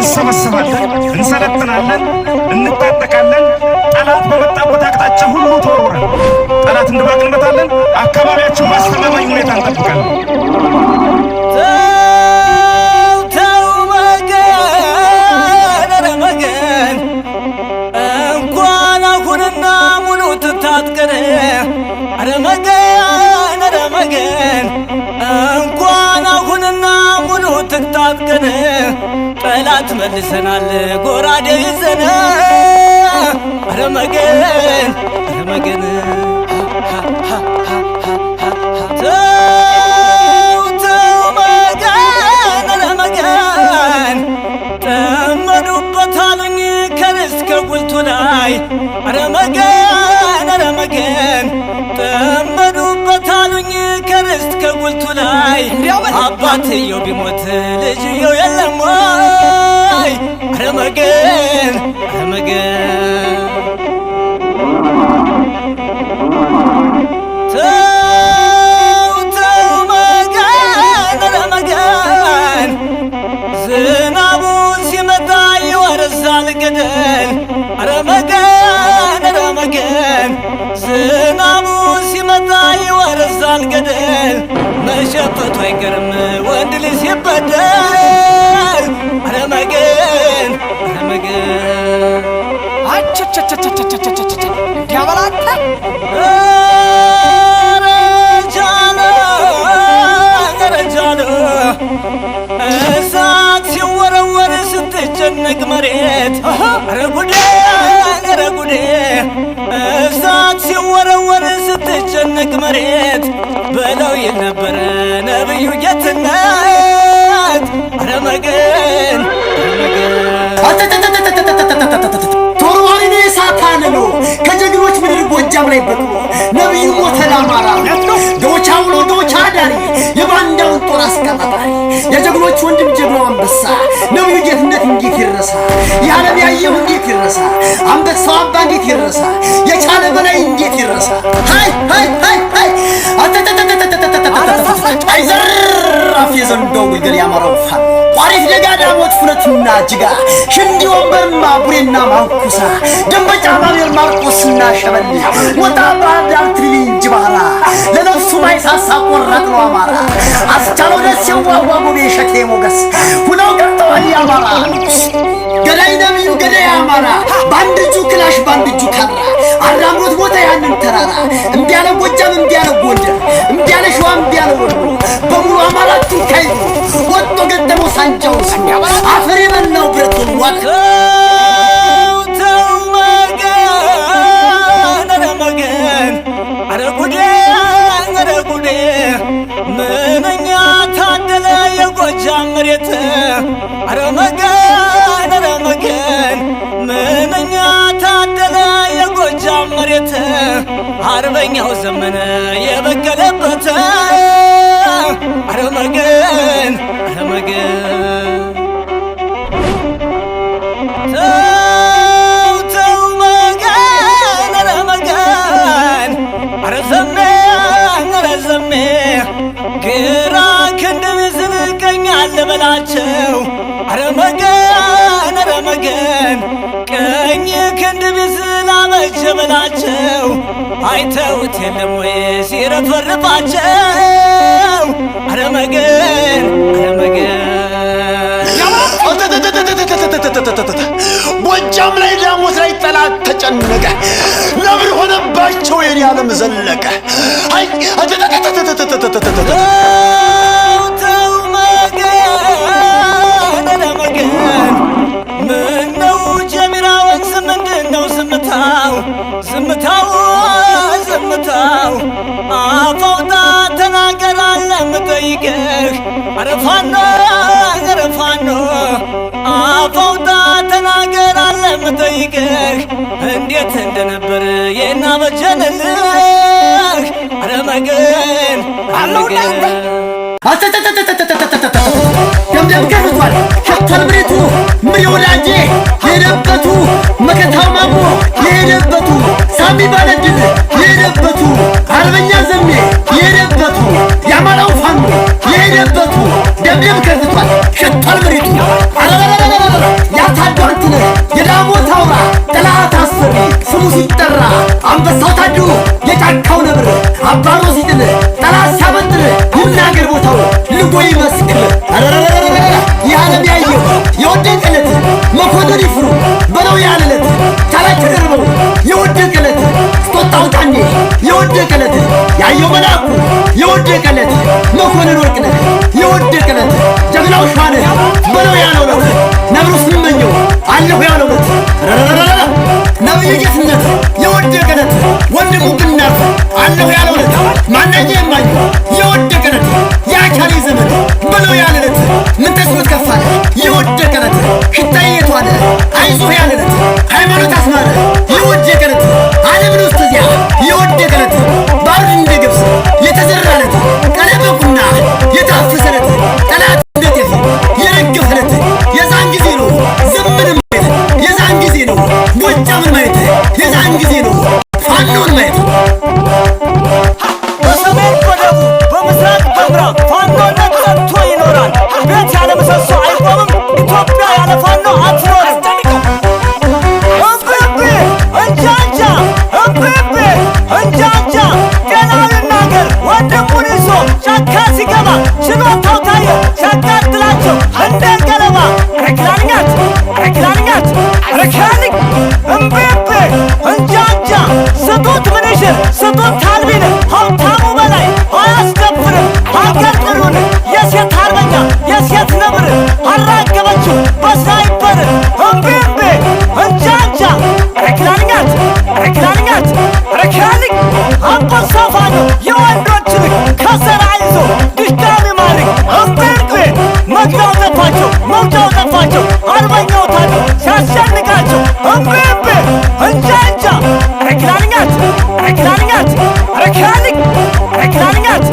እንሰበሰባለን፣ እንሰለጥናለን፣ እንታጠቃለን። ጠላት በመጣበት አቅጣጫ ሁሉ ተወርውረን ጠላት እንድባቅንበታለን። አካባቢያችን ማስተማማኝ ሁኔታ እንጠብቃለን። ረመገን እንኳን አሁንና ሙሉ ትታጥቀን ጠላት መልሰናል ጎራዴ ይዘን ረመገን ረመገን ተው መገን ረመገን ጠመዱበታሉኝ ከርስት ከጉልቱ ላይ ረመገን ረመገን ጠመዱበታሉኝ ከርስት ከጉልቱ ላይ አባትየው ቢሞት ልጅየው የለም ወይ ረመገን ረመገን ተው መገን ረመገን ዝናቡ ሲመጣ ይወርሳል ገደል ረመገን ረመገን ዝናቡ ሲመጣ ይወርሳል ገደል መሸፈቱ አይቀርም ወንድ ልጅ ሲበደል ረመገን ረመገን አቸቸቸቸቸቸቸቸቸ እንዲያበላተ ረጃሎ እሳት ሲወረወር ስትጨነቅ መሬት ረጉዴ ረጉዴ እሳት ሲወረወር ስትጨነቅ መሬት በለው ይል ነበረ ነብዩ ጌትነት ረመገን ቶርዋሪኔ ሳታንሎ ከጀግኖች ምድር ጎጃም ላይ በቅሎ ነብዩ ሞተ ለአማራ ዶቻ ውሎ ዶቻ ዳሪ የባንዳውን ጦር አስቀጣጣሪ የጀግኖች ወንድም ጀግናው አንበሳ ነብዩ ጌትነት እንዴት ይረሳ የዓለም ያየው እንዴት ይረሳ አንበሳው አባ እንዴት ይረሳ የቻለ በላይ እንዴት ይረሳ ሃይ ሃይ ሃይ ሃይ አይዘራፍ የዘንዶው ግልገል ያመራው ፋን ቋሪት ደጋዳሞት ፍረቱና ጅጋ ሽንዲ ወንበርማ ቡሬና ማንኩሳ ደንበጫ ባቤል ማርቆስና ሸበል ወጣ ባዳር ትሪሊን ጅባራ ለነፍሱ ማይሳሳ ቆራጥ ነው አማራ አስቻለው ደስ የዋዋ ሙቤ ሸቴ ሞገስ ሁነው ቀርተዋል ያማራ ገዳይ ነብዩ ገዳይ አማራ ባንድ እጁ ክላሽ ባንድ እጁ ካራ አራምሮት ቦታ ያንን ተራራ እንዲያለ ጎጃም እንዲያለ ጎንደር እንዲያለ ሸዋ እንዲያለ ወሎ በሙሉ አማራ ትንካይ ወጥቶ ገጠመው ሳንጃው አፈር የበላው ብረቱን ዋለ ተው መገን ረመገን አረጉዴ አረጉዴ ምንኛ ታደለ የጎጃም መሬት ረመገን ረመገን ምንኛ ታደለ የጎጃም መሬት አርበኛው ዘመነ የበቀለበት ረመገን ረመገን ተው መገን ረመገን አረዘሜ አረዘሜ ግራ ክንድ ብዝል ቀኝ አለ በላቸው ረመገን ረመገን ቀኝ ክንድ ብዝል አበጀ በላቸው አይተውት የለም ወይ ሲረፈርፋቸው ረመገን ረመገን ጎጃም ላይ ዳሞት ላይ ጠላት ተጨነቀ ነብር ሆነባቸው የኔ ዓለም ዘለቀ አይ ተው መገን ረመገን ምነው ጀሚራ ወንዝ ምንድነው ዝምታው ዝምታው ዝምታው አፋውጣ ተናገር አለምጠይቅህ አረፋኖ አረፋኖ አፋውጣ ተናገር አለምጠይቅህ እንዴት እንደነበር የናበጀንልህ ረመገን ረመገን ደምደም ከፍቷል ሸቷል ብሬቱ ምን ወዳጄ የሄደበቱ መከታው ማሞ የሄደበቱ ሳሚ ባለድል የሄደበቱ አርበኛ ዘሜ የሄደበቱ ያማራው ፋኖ የሄደበቱ ደምደም ከፍቷል ሸቷል ብሬቱ አንበሳው ታዱ የጫካው ነብር አባሮ ሲጥል ጠላት ሲያበጥር ይናገር ቦታው ልጎ ይመስክር የዓለም ያየው የወደቀለት መኮንን ይፍሩ በለው ያለለት ቻላቸው ደርበው የወደቀለት ስጦታው ታኔ የወደቀለት ያየው መልአኩ የወደቀለት መኮንን ወርቅነህ የወደቀለት ጀግናው ሸዋነህ በለው ያለውለት ነብሩ ስመኘው አለሁ ያለውለት ነብዩ ጌትነት የወደቀለት ወንድሙ ብናርፍ አለሁ ያለውለት ማናየ የማየ የወደቀለት የአካሌ ዘመን በለው ያለለት ምን ተስኖት ከፋለ የወደቀለት ሽታዬ የተዋለ አይዞህ ያለለት ሃይማኖት አስማረ የወደቀለት ዓለምን ውስጥ እዚያ የወደቀለት ባሩድ እንደ ገብስ የተዘራለት ቀለበቁና የታፈሰለት ጠላት እንደ ጤፍ የረገፈለት የዛን ጊዜ ነው ዘመንም ማየት የዛን ጊዜ ነው ጎጃምን ማየት የዛን ጊዜ ነው ፋኖን ማየት በሰሜን በደቡብ በምስራቅ በምዕራብ ፋኖነት ጸንቶ ይኖራል። ቤት ያለ ምሰሶ አይቆምም። ኢትዮጵያ ያለ ፋኖ አትኖርም። እምቢ እንጃንጃ እምቢ እንጃንጃ ጤናው ይናገር ወንድሙን ይዞ ጫካ ሲገባ ችሎታው ታየ ሲያቃጥላቸው እንደ ገለባ ረክላልኛት ረክላልኝ እምቢ እንጃንጃ ስጡት ምንሽር ስጡት ታልቢን ሀብታሙ በላይ አያስደፍርም ሀገር ጥሩን የሴት አርበኛ የሴት ነብር አራገበችው በስናይፐር እምቢ እንጃንጃ ረክላልኛት ረክላልኝ አንበሳ ፋኖ የወንዶች ልጅ ከዘራ ይዞ ድሽቃሚ ማልክ እምቢ መግቢያው ጠፋቸው መውጫው ጠፋቸው አርበኛው ታዲያ ሲያስጨንቃቸው እምቢ እንጃንጃ ረክላልኛት ረክላልኝ ያዝ